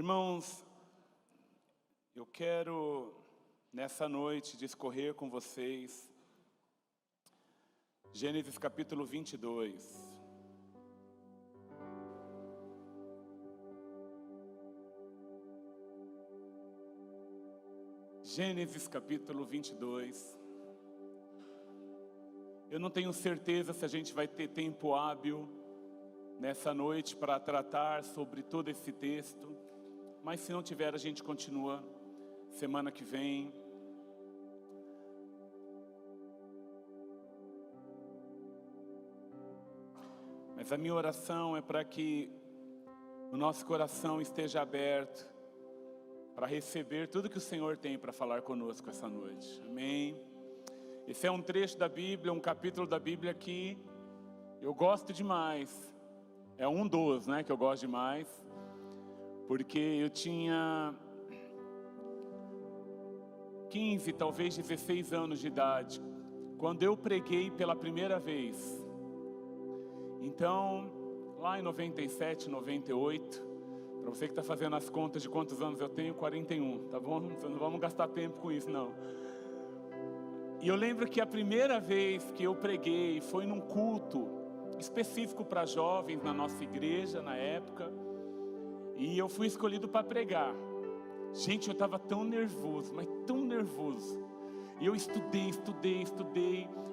Irmãos, eu quero nessa noite discorrer com vocês Gênesis capítulo 22. Gênesis capítulo 22. Eu não tenho certeza se a gente vai ter tempo hábil nessa noite para tratar sobre todo esse texto, mas se não tiver, a gente continua semana que vem. Mas a minha oração é para que o nosso coração esteja aberto para receber tudo que o Senhor tem para falar conosco essa noite. Amém? Esse é um trecho da Bíblia, um capítulo da Bíblia que eu gosto demais. É um dos, que eu gosto demais. Porque eu tinha 15, talvez 16 anos de idade, quando eu preguei pela primeira vez. Então, lá em 97, 98, para você que está fazendo as contas de quantos anos eu tenho, 41, tá bom? Não vamos gastar tempo com isso, não. E eu lembro que a primeira vez que eu preguei foi num culto específico para jovens na nossa igreja, na época. E eu fui escolhido para pregar. Gente, eu estava tão nervoso, mas tão nervoso. E eu estudei.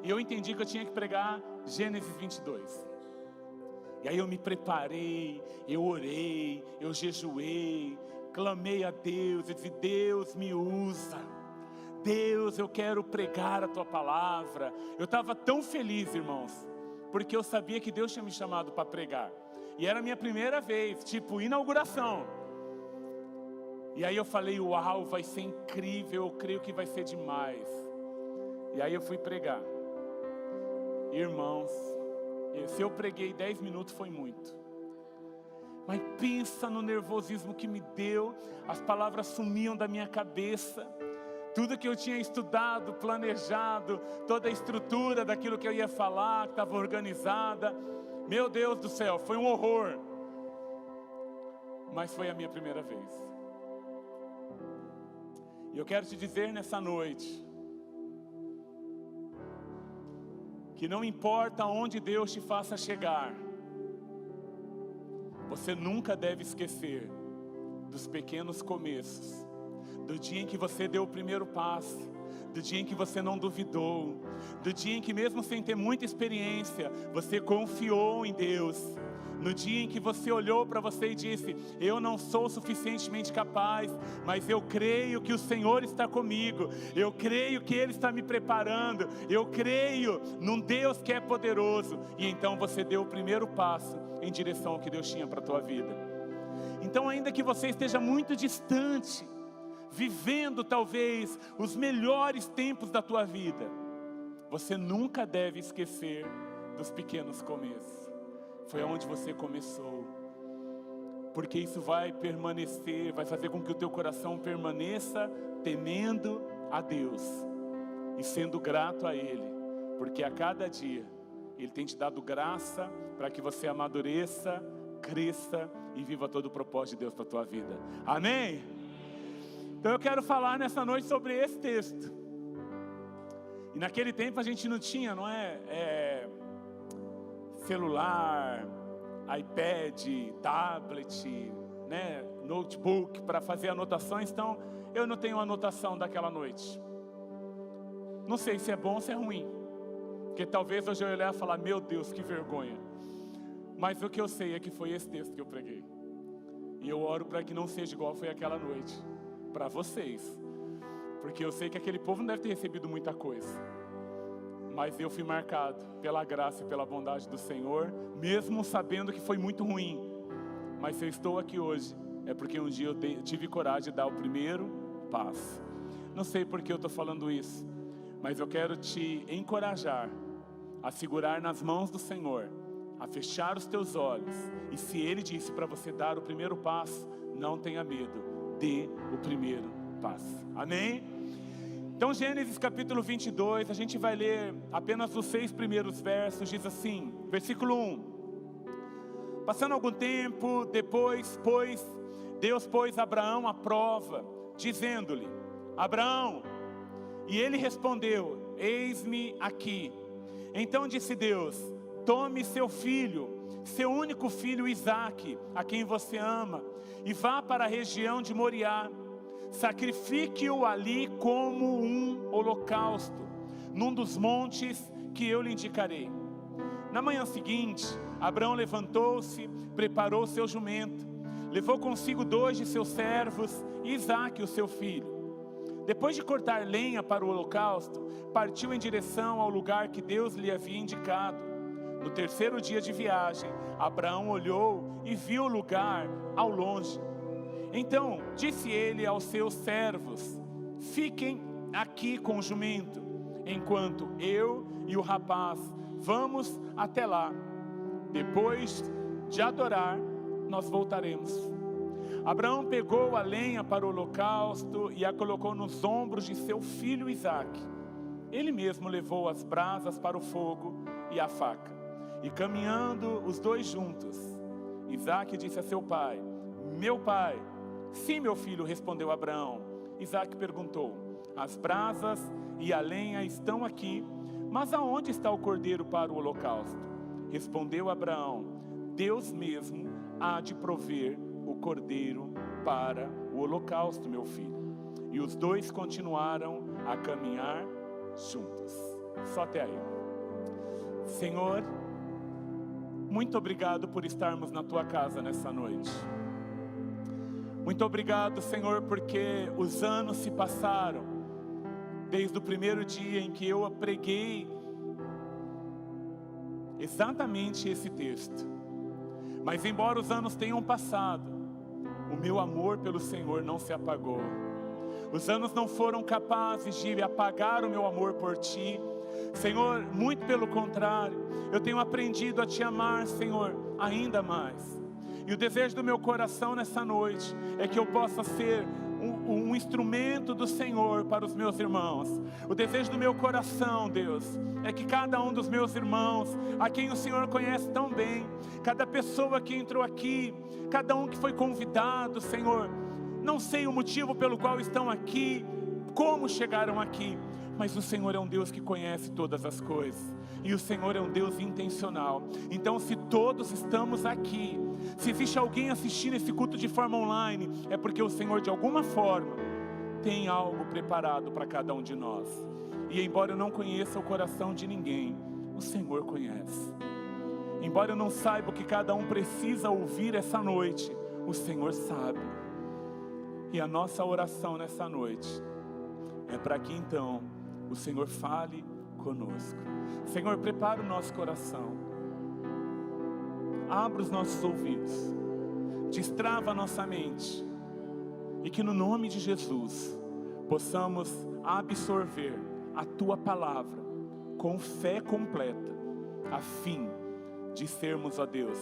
E eu entendi que eu tinha que pregar Gênesis 22. E aí eu me preparei, eu orei, eu jejuei, clamei a Deus, eu disse: Deus, me usa. Deus, eu quero pregar a Tua palavra. Eu estava tão feliz, irmãos, porque eu sabia que Deus tinha me chamado para pregar. E era a minha primeira vez, tipo inauguração. E aí eu falei: uau, vai ser incrível, eu creio que vai ser demais. E aí eu fui pregar. Irmãos, se eu preguei 10 minutos foi muito. Mas pensa no nervosismo que me deu. As palavras sumiam da minha cabeça. Tudo que eu tinha estudado, planejado, toda a estrutura daquilo que eu ia falar, que estava organizada. Meu Deus do céu, foi um horror. Mas foi a minha primeira vez. E eu quero te dizer nessa noite que não importa onde Deus te faça chegar, você nunca deve esquecer dos pequenos começos, do dia em que você deu o primeiro passo, do dia em que você não duvidou, do dia em que mesmo sem ter muita experiência, você confiou em Deus, no dia em que você olhou para você e disse: eu não sou suficientemente capaz, mas eu creio que o Senhor está comigo, eu creio que Ele está me preparando, eu creio num Deus que é poderoso. E então você deu o primeiro passo em direção ao que Deus tinha para a tua vida. Então, ainda que você esteja muito distante, vivendo talvez os melhores tempos da tua vida, você nunca deve esquecer dos pequenos começos. Foi onde você começou, porque isso vai permanecer, vai fazer com que o teu coração permaneça temendo a Deus e sendo grato a Ele, porque a cada dia Ele tem te dado graça para que você amadureça, cresça e viva todo o propósito de Deus para a tua vida. Amém? Então eu quero falar nessa noite sobre esse texto. E naquele tempo a gente não tinha, celular, iPad, tablet, notebook para fazer anotações. Então eu não tenho anotação daquela noite. Não sei se é bom ou se é ruim, porque talvez hoje eu olhar e falar: meu Deus, que vergonha. Mas o que eu sei é que foi esse texto que eu preguei. E eu oro para que não seja igual foi aquela noite para vocês, porque eu sei que aquele povo não deve ter recebido muita coisa, mas eu fui marcado pela graça e pela bondade do Senhor, mesmo sabendo que foi muito ruim. Mas se eu estou aqui hoje, é porque um dia eu tive coragem de dar o primeiro passo. Não sei por que eu estou falando isso, mas eu quero te encorajar a segurar nas mãos do Senhor, a fechar os teus olhos, e se Ele disse para você dar o primeiro passo, não tenha medo, dê o primeiro passo. Amém? Então Gênesis capítulo 22, a gente vai ler apenas os 6 primeiros versos. Diz assim, versículo 1: Passando algum tempo depois, pois, Deus pôs Abraão à prova, dizendo-lhe: Abraão, e ele respondeu: eis-me aqui. Então disse Deus: tome seu filho, seu único filho Isaque, a quem você ama, e vá para a região de Moriá. Sacrifique-o ali como um holocausto, num dos montes que eu lhe indicarei. Na manhã seguinte, Abraão levantou-se, preparou seu jumento, levou consigo 2 de seus servos e Isaque, o seu filho. Depois de cortar lenha para o holocausto, partiu em direção ao lugar que Deus lhe havia indicado. No 3º dia de viagem, Abraão olhou e viu o lugar ao longe. Então disse ele aos seus servos: fiquem aqui com o jumento, enquanto eu e o rapaz vamos até lá. Depois de adorar, nós voltaremos. Abraão pegou a lenha para o holocausto e a colocou nos ombros de seu filho Isaque. Ele mesmo levou as brasas para o fogo e a faca. E caminhando os 2 juntos, Isaque disse a seu pai: meu pai. Sim, meu filho, respondeu Abraão. Isaque perguntou: as brasas e a lenha estão aqui, mas aonde está o cordeiro para o holocausto? Respondeu Abraão: Deus mesmo há de prover o cordeiro para o holocausto, meu filho. E os 2 continuaram a caminhar juntos. Só até aí. Senhor, muito obrigado por estarmos na tua casa nessa noite. Muito obrigado, Senhor, porque os anos se passaram desde o primeiro dia em que eu preguei exatamente esse texto. Mas embora os anos tenham passado, o meu amor pelo Senhor não se apagou. Os anos não foram capazes de apagar o meu amor por Ti. Senhor, muito pelo contrário, eu tenho aprendido a Te amar, Senhor, ainda mais. E o desejo do meu coração nessa noite é que eu possa ser um instrumento do Senhor para os meus irmãos. O desejo do meu coração, Deus, é que cada um dos meus irmãos, a quem o Senhor conhece tão bem, cada pessoa que entrou aqui, cada um que foi convidado, Senhor, não sei o motivo pelo qual estão aqui, como chegaram aqui, mas o Senhor é um Deus que conhece todas as coisas. E o Senhor é um Deus intencional. Então, se todos estamos aqui, se existe alguém assistindo esse culto de forma online, é porque o Senhor de alguma forma tem algo preparado para cada um de nós. E embora eu não conheça o coração de ninguém, o Senhor conhece. Embora eu não saiba o que cada um precisa ouvir essa noite, o Senhor sabe. E a nossa oração nessa noite é para que então o Senhor fale conosco. Senhor, prepara o nosso coração, abra os nossos ouvidos, destrava a nossa mente, e que no nome de Jesus possamos absorver a Tua palavra com fé completa, a fim de sermos, ó Deus,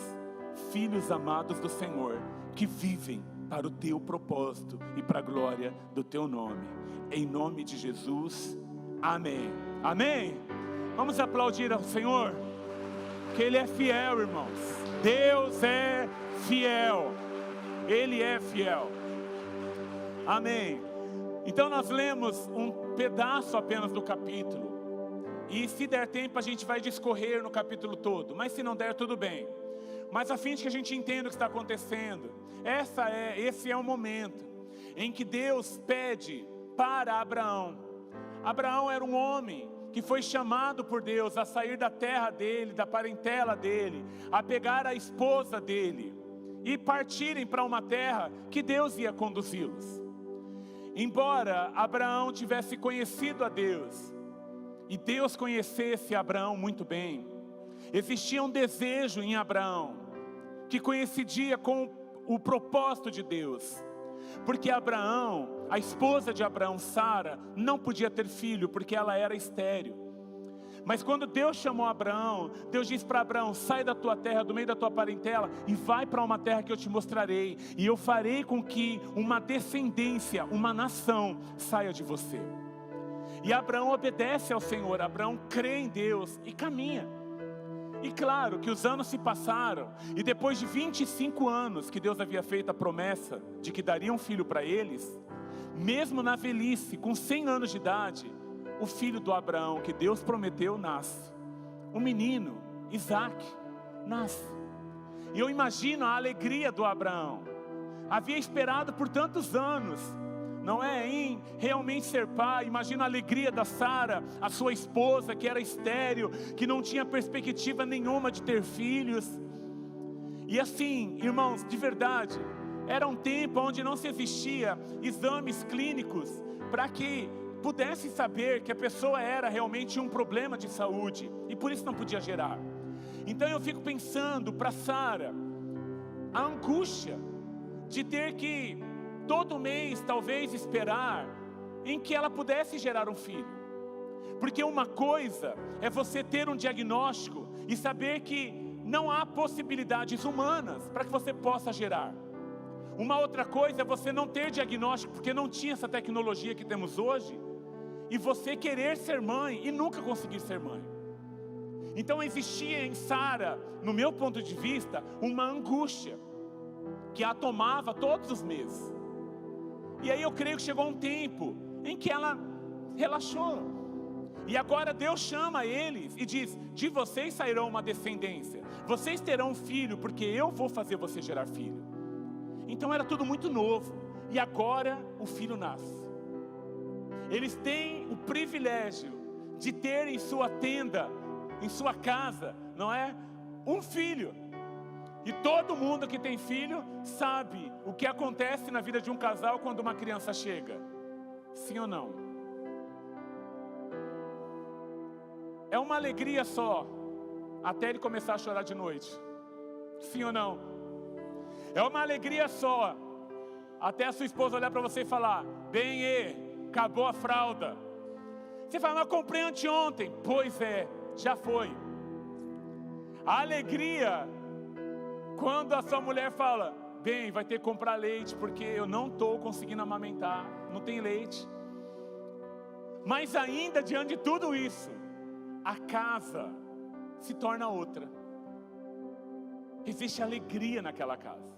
filhos amados do Senhor, que vivem para o Teu propósito e para a glória do Teu nome. Em nome de Jesus, amém. Amém. Vamos aplaudir ao Senhor, que Ele é fiel, irmãos. Deus é fiel. Ele é fiel. Amém. Então nós lemos um pedaço apenas do capítulo. E se der tempo a gente vai discorrer no capítulo todo. Mas se não der, tudo bem. Mas a fim de que a gente entenda o que está acontecendo, esse é o momento em que Deus pede para Abraão. Abraão era um homem que foi chamado por Deus a sair da terra dele, da parentela dele, a pegar a esposa dele e partirem para uma terra que Deus ia conduzi-los. Embora Abraão tivesse conhecido a Deus, e Deus conhecesse Abraão muito bem, existia um desejo em Abraão, que coincidia com o propósito de Deus. Porque Abraão, a esposa de Abraão, Sara, não podia ter filho, porque ela era estéril. Mas quando Deus chamou Abraão, Deus disse para Abraão: sai da tua terra, do meio da tua parentela, e vai para uma terra que eu te mostrarei, e eu farei com que uma descendência, uma nação, saia de você. E Abraão obedece ao Senhor, Abraão crê em Deus e caminha. E claro que os anos se passaram, e depois de 25 anos que Deus havia feito a promessa de que daria um filho para eles, mesmo na velhice, com 100 anos de idade, o filho do Abraão que Deus prometeu nasce. O menino, Isaac, nasce. E eu imagino a alegria do Abraão. Havia esperado por tantos anos, não é, em realmente ser pai. Imagina a alegria da Sara, a sua esposa, que era estéril, que não tinha perspectiva nenhuma de ter filhos. E assim, irmãos, de verdade, era um tempo onde não se existia exames clínicos para que pudesse saber que a pessoa era realmente um problema de saúde, e por isso não podia gerar. Então eu fico pensando para Sara, a angústia de ter que todo mês talvez esperar em que ela pudesse gerar um filho. Porque uma coisa é você ter um diagnóstico e saber que não há possibilidades humanas para que você possa gerar. Uma outra coisa é você não ter diagnóstico, porque não tinha essa tecnologia que temos hoje, e você querer ser mãe e nunca conseguir ser mãe. Então existia em Sara, no meu ponto de vista, uma angústia que a tomava todos os meses. E aí eu creio que chegou um tempo em que ela relaxou. E agora Deus chama eles e diz: de vocês sairá uma descendência, vocês terão um filho, porque eu vou fazer você gerar filho. Então era tudo muito novo, e agora o filho nasce. Eles têm o privilégio de ter em sua tenda, em sua casa, não é? Um filho. E todo mundo que tem filho sabe o que acontece na vida de um casal quando uma criança chega. Sim ou não? É uma alegria só, até ele começar a chorar de noite. Sim ou não? É uma alegria só, até a sua esposa olhar para você e falar: bem, acabou a fralda. Você fala: mas comprei anteontem. Pois é, já foi. A alegria quando a sua mulher fala: bem, vai ter que comprar leite, porque eu não estou conseguindo amamentar, não tem leite. Mas ainda diante de tudo isso, a casa se torna outra. Existe alegria naquela casa.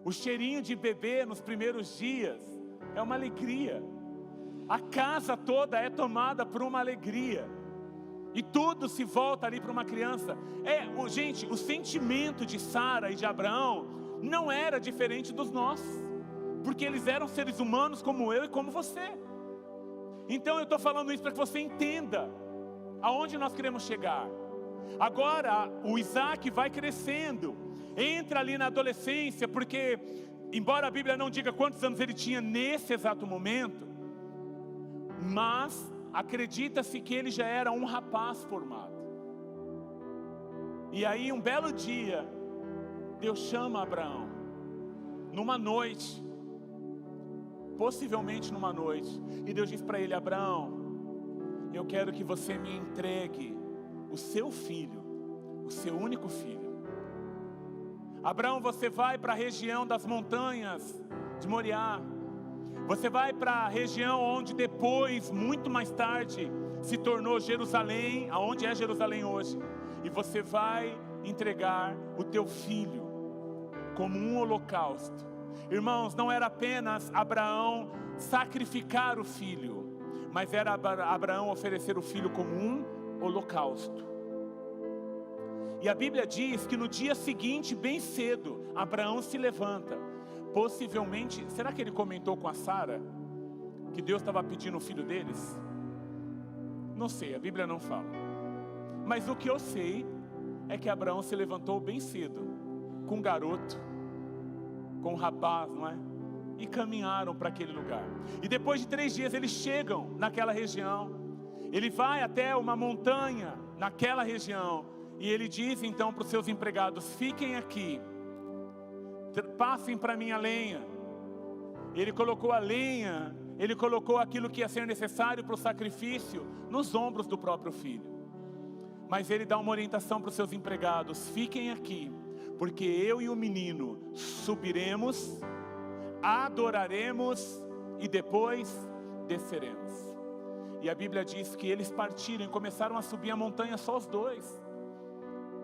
O cheirinho de bebê nos primeiros dias é uma alegria. A casa toda é tomada por uma alegria. E tudo se volta ali para uma criança. Gente, o sentimento de Sara e de Abraão não era diferente dos nossos, porque eles eram seres humanos como eu e como você. Então eu estou falando isso para que você entenda aonde nós queremos chegar. Agora o Isaac vai crescendo, entra ali na adolescência, porque embora a Bíblia não diga quantos anos ele tinha nesse exato momento, mas acredita-se que ele já era um rapaz formado. E aí um belo dia, Deus chama Abraão, numa noite, possivelmente numa noite, e Deus diz para ele: Abraão, eu quero que você me entregue o seu filho, o seu único filho. Abraão, você vai para a região das montanhas de Moriá. Você vai para a região onde depois, muito mais tarde, se tornou Jerusalém, aonde é Jerusalém hoje. E você vai entregar o teu filho como um holocausto. Irmãos, não era apenas Abraão sacrificar o filho, mas era Abraão oferecer o filho como um holocausto. E a Bíblia diz que no dia seguinte, bem cedo, Abraão se levanta. Possivelmente, será que ele comentou com a Sara que Deus estava pedindo o filho deles? Não sei, a Bíblia não fala. Mas o que eu sei é que Abraão se levantou bem cedo, com um garoto, com um rapaz, não é? E caminharam para aquele lugar. E depois de 3 dias eles chegam naquela região. Ele vai até uma montanha naquela região. E ele diz então para os seus empregados: fiquem aqui, passem para mim a lenha. Ele colocou a lenha, ele colocou aquilo que ia ser necessário para o sacrifício nos ombros do próprio filho. Mas ele dá uma orientação para os seus empregados: fiquem aqui, porque eu e o menino subiremos, adoraremos e depois desceremos. E a Bíblia diz que eles partiram e começaram a subir a montanha só os dois.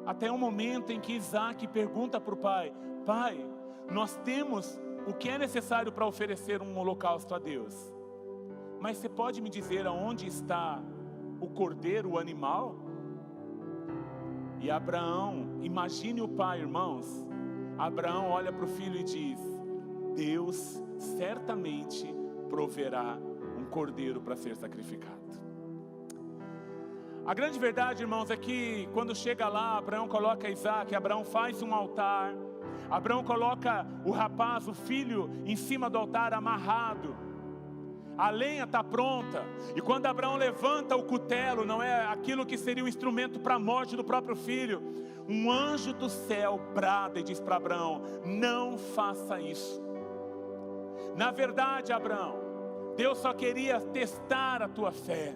Até o momento em que Isaac pergunta para o pai: pai, nós temos o que é necessário para oferecer um holocausto a Deus, mas você pode me dizer aonde está o cordeiro, o animal? E Abraão, imagine o pai, irmãos. Abraão olha para o filho e diz: Deus certamente proverá um cordeiro para ser sacrificado. A grande verdade, irmãos, é que quando chega lá, Abraão coloca Isaac, Abraão faz um altar, Abraão coloca o rapaz, o filho, em cima do altar amarrado. A lenha está pronta, e quando Abraão levanta o cutelo, não é aquilo que seria o instrumento para a morte do próprio filho, um anjo do céu brada e diz para Abraão: não faça isso. Na verdade, Abraão, Deus só queria testar a tua fé.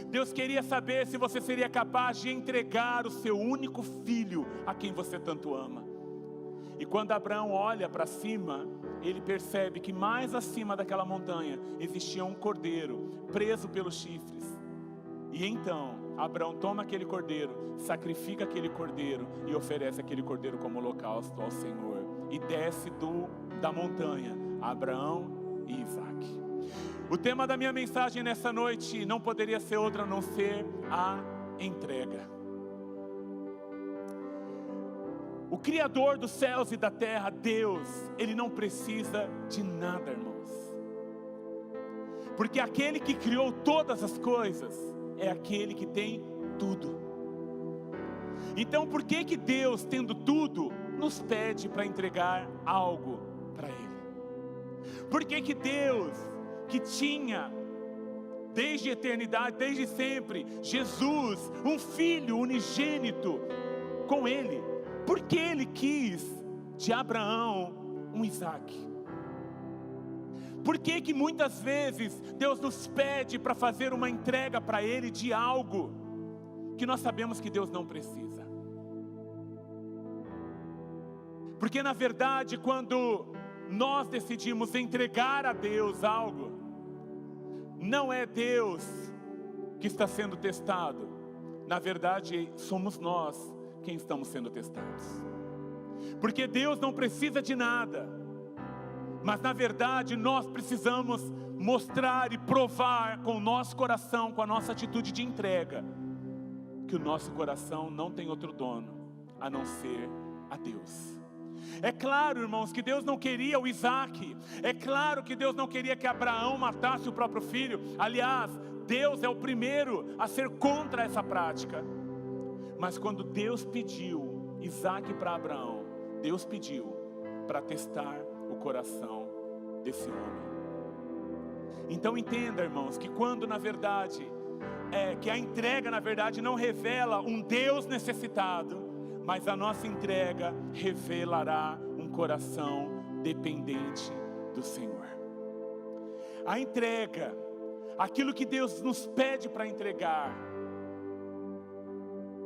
Deus queria saber se você seria capaz de entregar o seu único filho a quem você tanto ama. E quando Abraão olha para cima, ele percebe que mais acima daquela montanha existia um cordeiro preso pelos chifres. E então Abraão toma aquele cordeiro, sacrifica aquele cordeiro e oferece aquele cordeiro como holocausto ao Senhor. E desce da montanha Abraão e Isaac. O tema da minha mensagem nessa noite não poderia ser outro a não ser a entrega. O Criador dos céus e da terra, Deus, Ele não precisa de nada, irmãos. Porque aquele que criou todas as coisas é aquele que tem tudo. Então por que Deus, tendo tudo, nos pede para entregar algo para Ele? Por que Deus, que tinha desde a eternidade, desde sempre, Jesus, um filho unigênito com Ele, por que Ele quis de Abraão um Isaac? Por que muitas vezes Deus nos pede para fazer uma entrega para Ele de algo que nós sabemos que Deus não precisa? Porque na verdade, quando nós decidimos entregar a Deus algo, não é Deus que está sendo testado. Na verdade, somos nós quem estamos sendo testados. Porque Deus não precisa de nada, mas na verdade nós precisamos mostrar e provar com o nosso coração, com a nossa atitude de entrega, que o nosso coração não tem outro dono a não ser a Deus. É claro, irmãos, que Deus não queria o Isaac. É claro que Deus não queria que Abraão matasse o próprio filho. Aliás, Deus é o primeiro a ser contra essa prática. Mas quando Deus pediu Isaac para Abraão, Deus pediu para testar o coração desse homem. Então entenda, irmãos, que quando na verdade, que a entrega na verdade não revela um Deus necessitado, mas a nossa entrega revelará um coração dependente do Senhor. A entrega, aquilo que Deus nos pede para entregar,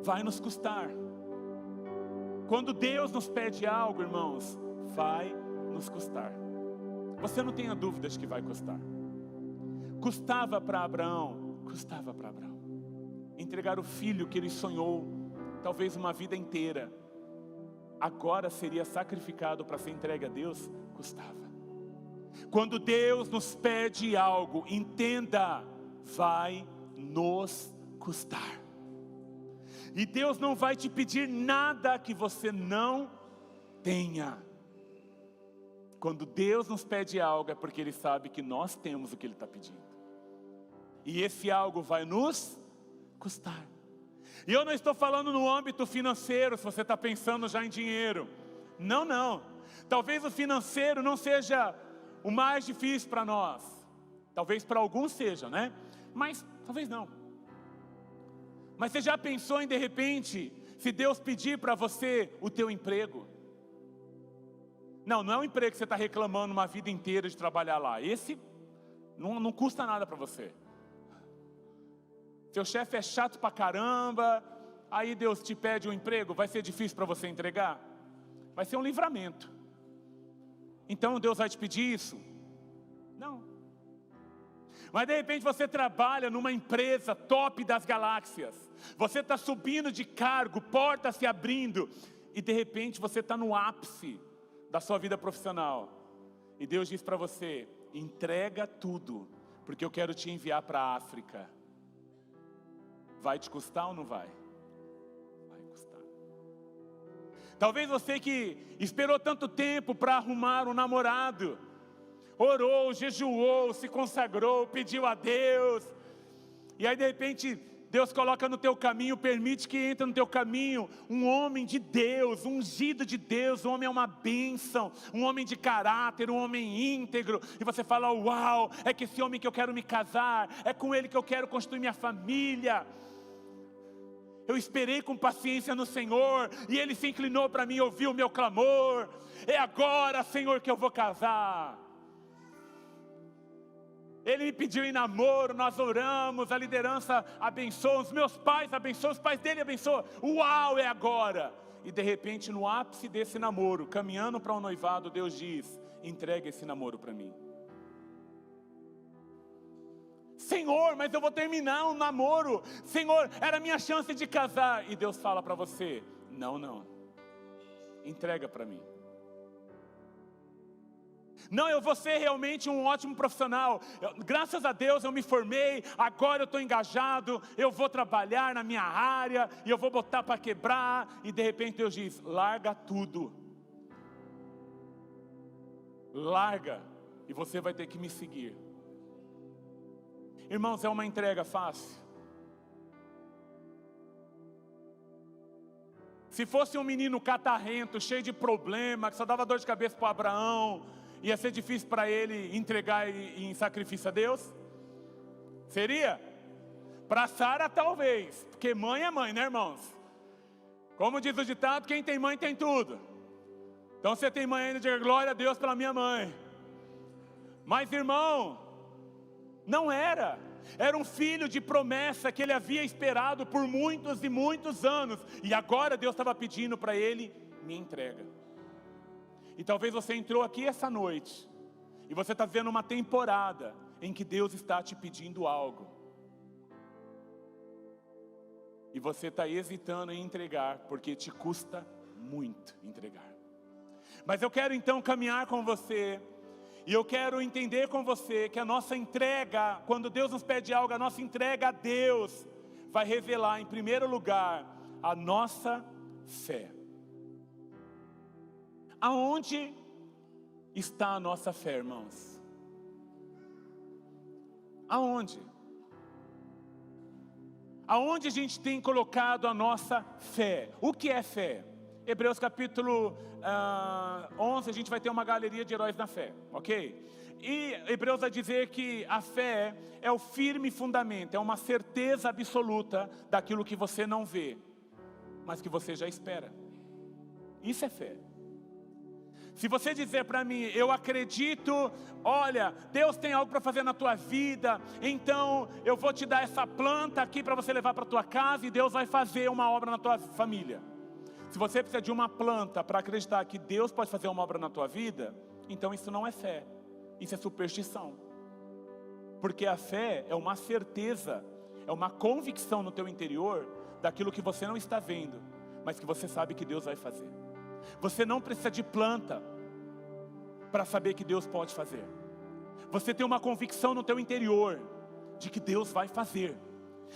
vai nos custar. Quando Deus nos pede algo, irmãos, vai nos custar. Você não tenha dúvidas que vai custar. Custava para Abraão, entregar o filho que ele sonhou talvez uma vida inteira, agora seria sacrificado para ser entregue a Deus, custava. Quando Deus nos pede algo, entenda, vai nos custar. E Deus não vai te pedir nada que você não tenha. Quando Deus nos pede algo, é porque Ele sabe que nós temos o que Ele está pedindo. E esse algo vai nos custar. E eu não estou falando no âmbito financeiro, se você está pensando já em dinheiro. Não. Talvez o financeiro não seja o mais difícil para nós. Talvez para alguns seja, né? Mas talvez não. Mas você já pensou em, de repente, se Deus pedir para você o teu emprego? Não é um emprego que você está reclamando uma vida inteira de trabalhar lá. Esse não custa nada para você. Seu chefe é chato pra caramba, aí Deus te pede um emprego, vai ser difícil para você entregar? Vai ser um livramento. Então Deus vai te pedir isso? Não. Mas de repente você trabalha numa empresa top das galáxias. Você está subindo de cargo, portas se abrindo. E de repente você está no ápice da sua vida profissional. E Deus diz para você: entrega tudo, porque eu quero te enviar para a África. Vai te custar ou não vai? Vai custar. Talvez você que esperou tanto tempo para arrumar um namorado, orou, jejuou, se consagrou, pediu a Deus, e aí de repente Deus coloca no teu caminho, permite que entre no teu caminho um homem de Deus, um ungido de Deus. Um homem é uma bênção, um homem de caráter, um homem íntegro, e você fala: uau, é com esse homem que eu quero me casar, é com ele que eu quero construir minha família. Eu esperei com paciência no Senhor, e Ele se inclinou para mim e ouviu o meu clamor. É agora, Senhor, que eu vou casar. Ele me pediu em namoro, nós oramos, a liderança abençoa, os meus pais abençoam, os pais dele abençoam. Uau, é agora. E de repente, no ápice desse namoro, caminhando para um noivado, Deus diz: entrega esse namoro para mim. Senhor, mas eu vou terminar um namoro. Senhor, era a minha chance de casar. E Deus fala para você: não, entrega para mim. Não, eu vou ser realmente um ótimo profissional. Graças a Deus eu me formei, agora eu estou engajado, eu vou trabalhar na minha área, e eu vou botar para quebrar. E de repente Deus diz: larga tudo. Larga, e você vai ter que me seguir. Irmãos, é uma entrega fácil? Se fosse um menino catarrento, cheio de problema, que só dava dor de cabeça para Abraão, ia ser difícil para ele entregar em sacrifício a Deus? Seria? Para Sara talvez, porque mãe é mãe, né, irmãos? Como diz o ditado, quem tem mãe tem tudo. Então você tem mãe ainda, diga glória a Deus pela minha mãe. Mas irmão, não era. Era um filho de promessa que ele havia esperado por muitos e muitos anos. E agora Deus estava pedindo para ele: me entrega. E talvez você entrou aqui essa noite, e você está vendo uma temporada em que Deus está te pedindo algo. E você está hesitando em entregar, porque te custa muito entregar. Mas eu quero então caminhar com você. E eu quero entender com você que a nossa entrega, quando Deus nos pede algo, a nossa entrega a Deus vai revelar em primeiro lugar a nossa fé. Aonde está a nossa fé, irmãos? Aonde? Aonde a gente tem colocado a nossa fé? O que é fé? Hebreus capítulo 11, a gente vai ter uma galeria de heróis na fé, ok? E Hebreus vai dizer que a fé é o firme fundamento, é uma certeza absoluta daquilo que você não vê, mas que você já espera. Isso é fé. Se você dizer para mim: eu acredito, olha, Deus tem algo para fazer na tua vida, então eu vou te dar essa planta aqui para você levar para tua casa, e Deus vai fazer uma obra na tua família. Se você precisa de uma planta para acreditar que Deus pode fazer uma obra na tua vida, então isso não é fé, isso é superstição. Porque a fé é uma certeza, é uma convicção no teu interior daquilo que você não está vendo, mas que você sabe que Deus vai fazer. Você não precisa de planta para saber que Deus pode fazer. Você tem uma convicção no teu interior de que Deus vai fazer.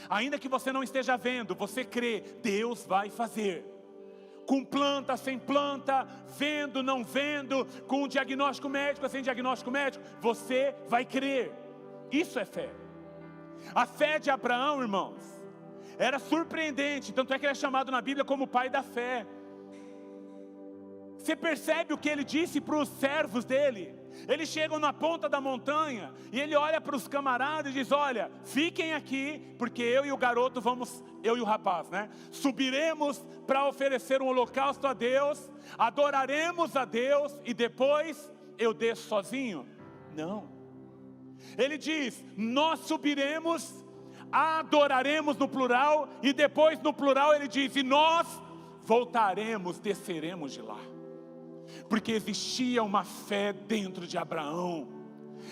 Ainda que você não esteja vendo, você crê, Deus vai fazer. Com planta, sem planta, vendo, não vendo, com diagnóstico médico, sem diagnóstico médico, você vai crer. Isso é fé. A fé de Abraão, irmãos, era surpreendente, tanto é que ele é chamado na Bíblia como o pai da fé. Você percebe o que ele disse para os servos dele? Eles chegam na ponta da montanha e ele olha para os camaradas e diz: olha, fiquem aqui, porque eu e o garoto vamos, eu e o rapaz, né? Subiremos para oferecer um holocausto a Deus, adoraremos a Deus e depois eu desço sozinho? Não. Ele diz: nós subiremos, adoraremos no plural, e depois no plural ele diz: e nós voltaremos, desceremos de lá. Porque existia uma fé dentro de Abraão.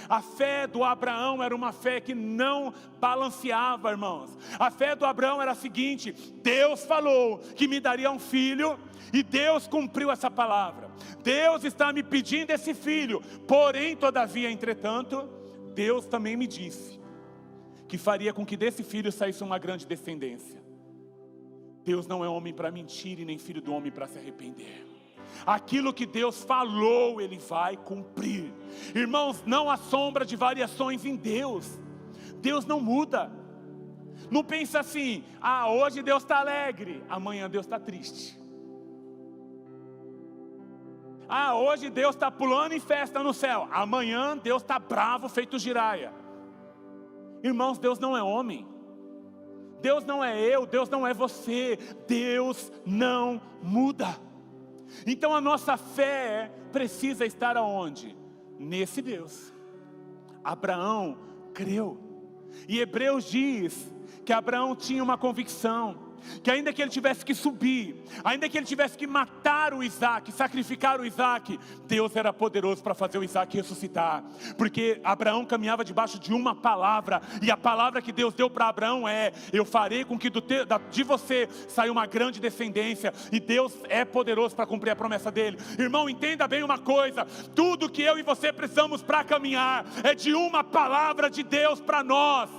A fé do Abraão era uma fé que não balanceava, irmãos. A fé do Abraão era a seguinte: Deus falou que me daria um filho, e Deus cumpriu essa palavra. Deus está me pedindo esse filho, porém, todavia, entretanto, Deus também me disse que faria com que desse filho saísse uma grande descendência. Deus não é homem para mentir e nem filho do homem para se arrepender. Aquilo que Deus falou, Ele vai cumprir. Irmãos, não há sombra de variações em Deus. Deus não muda. Não pensa assim: hoje Deus está alegre, amanhã Deus está triste. Hoje Deus está pulando em festa no céu, amanhã Deus está bravo feito giraia. Irmãos, Deus não é homem. Deus não é eu, Deus não é você. Deus não muda. Então a nossa fé precisa estar aonde? Nesse Deus. Abraão creu. E Hebreus diz que Abraão tinha uma convicção, que ainda que ele tivesse que subir, ainda que ele tivesse que matar o Isaac, sacrificar o Isaac, Deus era poderoso para fazer o Isaac ressuscitar. Porque Abraão caminhava debaixo de uma palavra, e a palavra que Deus deu para Abraão é: eu farei com que de você saia uma grande descendência. E Deus é poderoso para cumprir a promessa dele. Irmão, entenda bem uma coisa: tudo que eu e você precisamos para caminhar é de uma palavra de Deus para nós.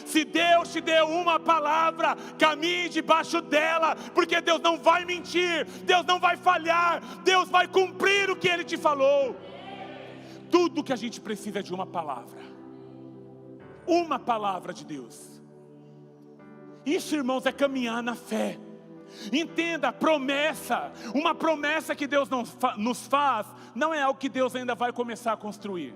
Se Deus te deu uma palavra, caminhe debaixo dela, porque Deus não vai mentir, Deus não vai falhar, Deus vai cumprir o que Ele te falou. Tudo que a gente precisa é de uma palavra de Deus. Isso, irmãos, é caminhar na fé. Entenda, promessa, uma promessa que Deus nos faz, não é algo que Deus ainda vai começar a construir.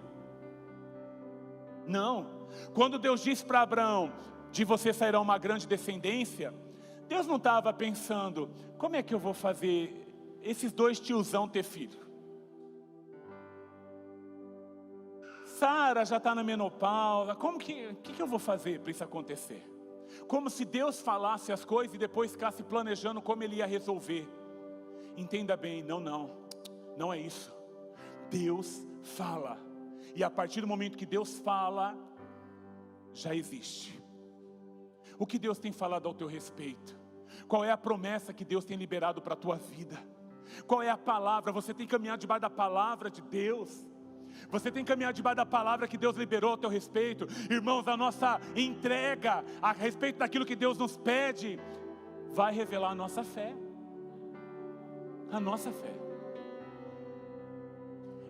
Não. Quando Deus disse para Abraão: de você sairá uma grande descendência, Deus não estava pensando: como é que eu vou fazer esses dois tiozão ter filho? Sara já está na menopausa, o que eu vou fazer para isso acontecer? Como se Deus falasse as coisas e depois ficasse planejando como Ele ia resolver. Entenda bem, não é isso. Deus fala, e a partir do momento que Deus fala, já existe. O que Deus tem falado ao teu respeito? Qual é a promessa que Deus tem liberado para a tua vida? Qual é a palavra? Você tem que caminhar debaixo da palavra de Deus. Você tem que caminhar debaixo da palavra que Deus liberou ao teu respeito. Irmãos, a nossa entrega a respeito daquilo que Deus nos pede vai revelar a nossa fé. A nossa fé.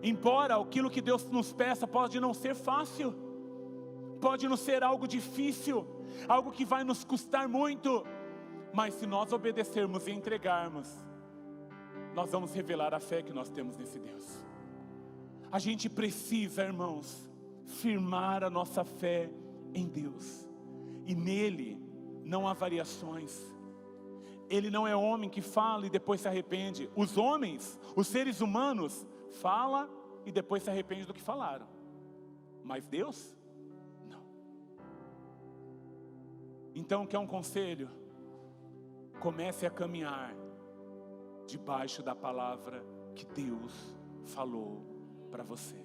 Embora aquilo que Deus nos peça pode não ser fácil, pode não ser algo difícil, algo que vai nos custar muito, mas se nós obedecermos e entregarmos, nós vamos revelar a fé que nós temos nesse Deus. A gente precisa, irmãos, firmar a nossa fé em Deus, e nele não há variações. Ele não é homem que fala e depois se arrepende. Os homens, os seres humanos, falam e depois se arrependem do que falaram, mas Deus, não. Então, quer um conselho? Comece a caminhar debaixo da palavra que Deus falou para você.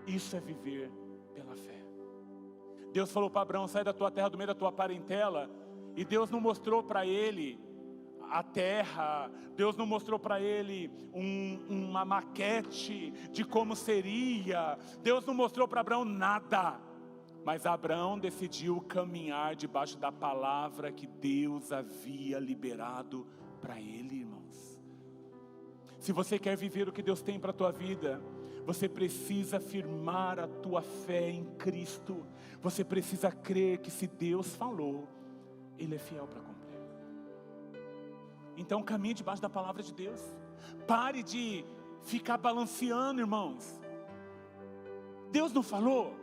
Isso é viver pela fé. Deus falou para Abraão: sai da tua terra, do meio da tua parentela. E Deus não mostrou para ele a terra, Deus não mostrou para ele uma maquete de como seria, Deus não mostrou para Abraão nada. Mas Abraão decidiu caminhar debaixo da palavra que Deus havia liberado para ele, irmãos. Se você quer viver o que Deus tem para a tua vida, você precisa firmar a tua fé em Cristo. Você precisa crer que se Deus falou, Ele é fiel para cumprir. Então caminhe debaixo da palavra de Deus. Pare de ficar balanceando, irmãos. Deus não falou?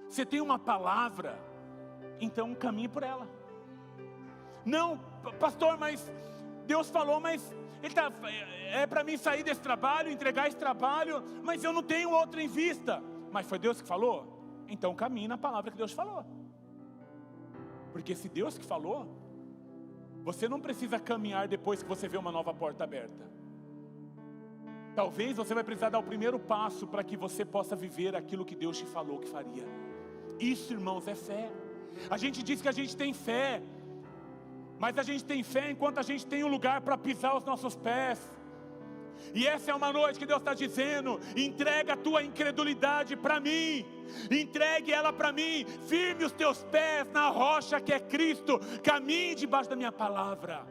Você tem uma palavra, então caminhe por ela. Não, pastor, mas Deus falou, mas é para mim sair desse trabalho, entregar esse trabalho, mas eu não tenho outro em vista. Mas foi Deus que falou? Então caminhe na palavra que Deus falou. Porque se Deus que falou, você não precisa caminhar depois que você vê uma nova porta aberta. Talvez você vai precisar dar o primeiro passo para que você possa viver aquilo que Deus te falou que faria. Isso, irmãos, é fé. A gente diz que a gente tem fé, mas a gente tem fé enquanto a gente tem um lugar para pisar os nossos pés. E essa é uma noite que Deus está dizendo: entrega a tua incredulidade para mim, entregue ela para mim, firme os teus pés na rocha que é Cristo, caminhe debaixo da minha palavra,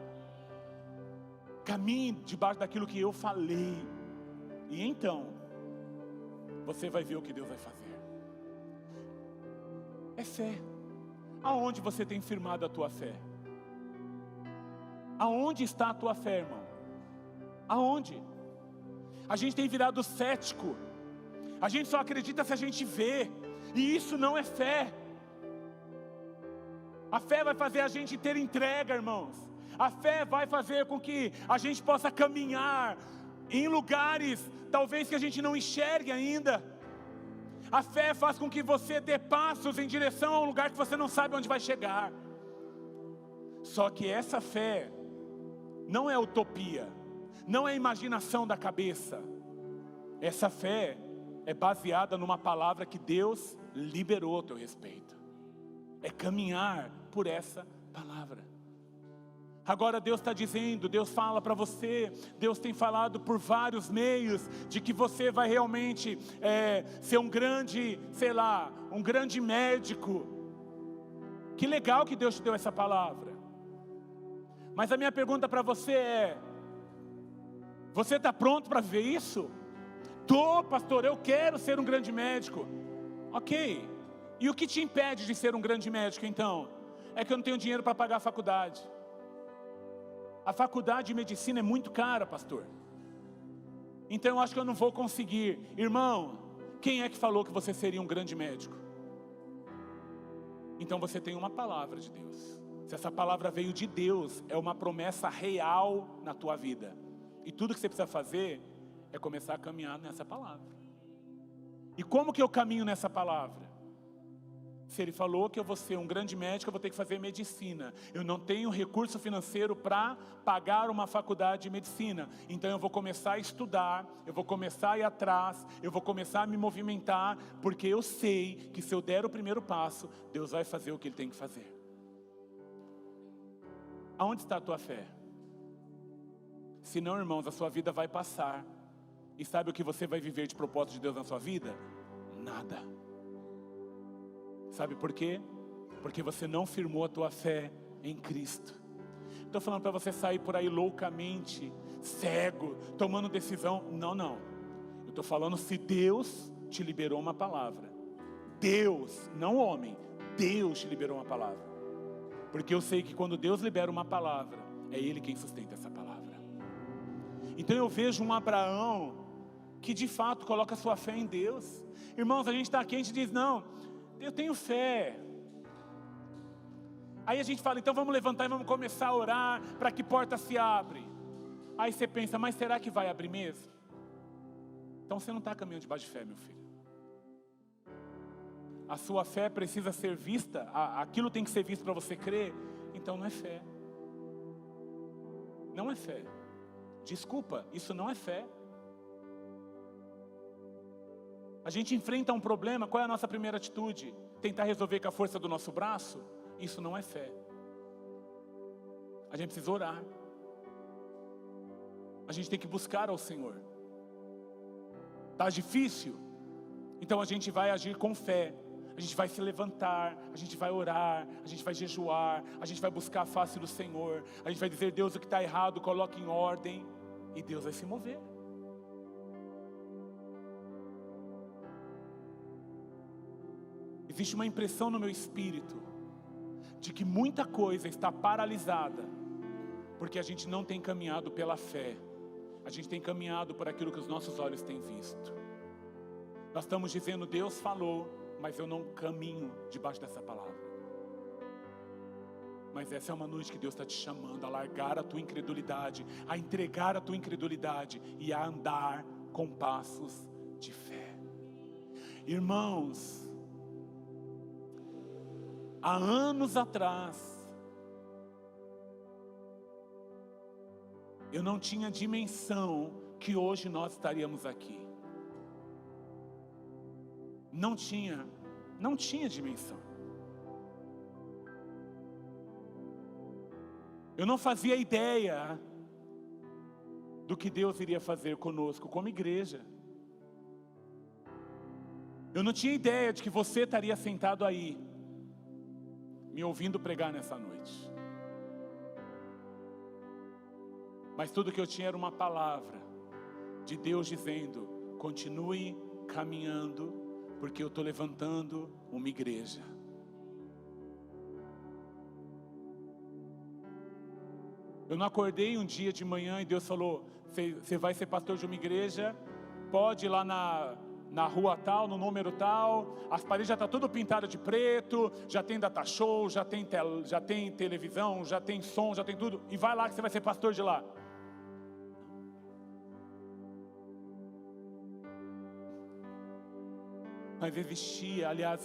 caminhe debaixo daquilo que eu falei, e então você vai ver o que Deus vai fazer. É fé. Aonde você tem firmado a tua fé? Aonde está a tua fé, irmão? Aonde? A gente tem virado cético. A gente só acredita se a gente vê. E isso não é fé. A fé vai fazer a gente ter entrega, irmãos. A fé vai fazer com que a gente possa caminhar em lugares talvez que a gente não enxergue ainda. A fé faz com que você dê passos em direção a um lugar que você não sabe onde vai chegar. Só que essa fé não é utopia, não é imaginação da cabeça. Essa fé é baseada numa palavra que Deus liberou a teu respeito. É caminhar por essa palavra. Agora Deus está dizendo, Deus fala para você, Deus tem falado por vários meios, de que você vai realmente ser um grande, um grande médico. Que legal que Deus te deu essa palavra. Mas a minha pergunta para você é: você está pronto para ver isso? Tô, pastor, eu quero ser um grande médico. Ok, e o que te impede de ser um grande médico então? É que eu não tenho dinheiro para pagar a faculdade. A faculdade de medicina é muito cara, pastor. Então eu acho que eu não vou conseguir. Irmão, quem é que falou que você seria um grande médico? Então você tem uma palavra de Deus. Se essa palavra veio de Deus, é uma promessa real na tua vida. E tudo que você precisa fazer é começar a caminhar nessa palavra. E como que eu caminho nessa palavra? Se Ele falou que eu vou ser um grande médico, eu vou ter que fazer medicina. Eu não tenho recurso financeiro para pagar uma faculdade de medicina. Então eu vou começar a estudar, eu vou começar a ir atrás, eu vou começar a me movimentar, porque eu sei que se eu der o primeiro passo, Deus vai fazer o que Ele tem que fazer. Aonde está a tua fé? Se não, irmãos, a sua vida vai passar. E sabe o que você vai viver de propósito de Deus na sua vida? Nada. Sabe por quê? Porque você não firmou a tua fé em Cristo. Estou falando para você sair por aí loucamente, cego, tomando decisão. Não. Eu estou falando se Deus te liberou uma palavra. Deus, não homem, Deus te liberou uma palavra. Porque eu sei que quando Deus libera uma palavra, é Ele quem sustenta essa palavra. Então eu vejo um Abraão que de fato coloca sua fé em Deus. Irmãos, a gente está aqui, a gente diz, não, eu tenho fé. Aí a gente fala, então vamos levantar e vamos começar a orar para que porta se abre. Aí você pensa, mas será que vai abrir mesmo? Então você não está caminhando debaixo de fé, meu filho. A sua fé precisa ser vista, aquilo tem que ser visto para você crer. Então não é fé. Não é fé. Desculpa, isso não é fé. A gente enfrenta um problema, qual é a nossa primeira atitude? Tentar resolver com a força do nosso braço? Isso não é fé. A gente precisa orar. A gente tem que buscar ao Senhor. Está difícil? Então a gente vai agir com fé. A gente vai se levantar, a gente vai orar, a gente vai jejuar, a gente vai buscar a face do Senhor. A gente vai dizer, Deus, o que está errado, coloque em ordem. E Deus vai se mover. Existe uma impressão no meu espírito de que muita coisa está paralisada porque a gente não tem caminhado pela fé. A gente tem caminhado por aquilo que os nossos olhos têm visto. Nós estamos dizendo, Deus falou, mas eu não caminho debaixo dessa palavra. Mas essa é uma noite que Deus está te chamando a largar a tua incredulidade, a entregar a tua incredulidade e a andar com passos de fé. Irmãos, há anos atrás, eu não tinha dimensão que hoje nós estaríamos aqui. Não tinha dimensão. Eu não fazia ideia do que Deus iria fazer conosco como igreja. Eu não tinha ideia de que você estaria sentado aí, me ouvindo pregar nessa noite. Mas tudo que eu tinha era uma palavra de Deus dizendo: continue caminhando, porque eu estou levantando uma igreja. Eu não acordei um dia de manhã e Deus falou: você vai ser pastor de uma igreja, pode ir lá na rua tal, no número tal, as paredes já estão tudo pintadas de preto, já tem data show, já tem televisão, já tem som, já tem tudo, e vai lá que você vai ser pastor de lá. Mas